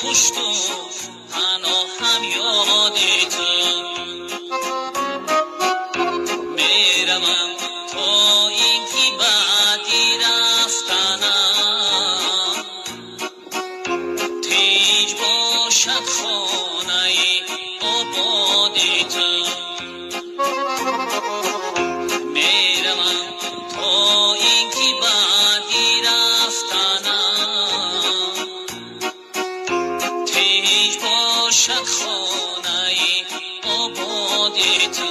پشت و پناهم یاد تو میروم تا اینکه بعدی رفتنم تیج باشد خانه آباد تو میروم تا اینکه بعدی رفتنم تیج باشد خانه آباد تو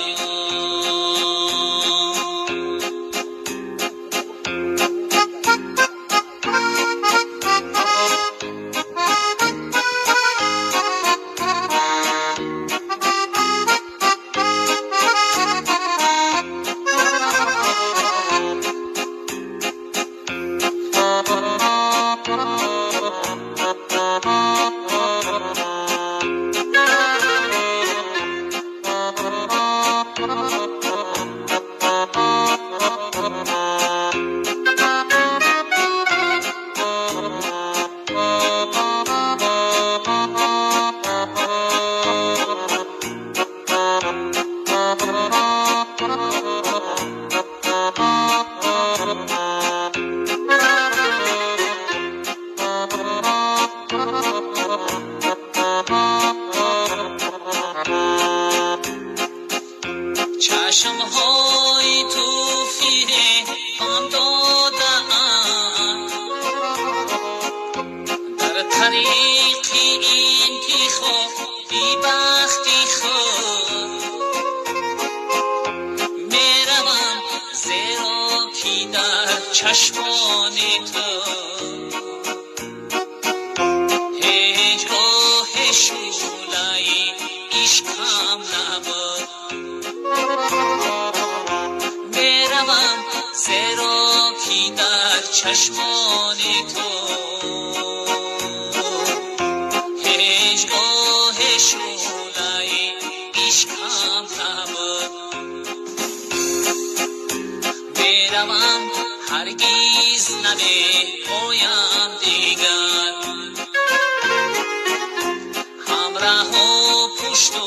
چشم‌های تو فیره هم داده‌اند در طریق انتخاب بی‌بختی خود میروم زیرا که در چشمان تو هیچگاه شعله عشقم نبود میروم زیرا که در چشمان تو هیچگاه شعله عشقم نبود میروم هرگز نمی‌پایم دیگر همراه و پشت و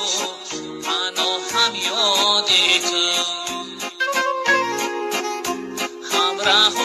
پناهم یاد تو همراه و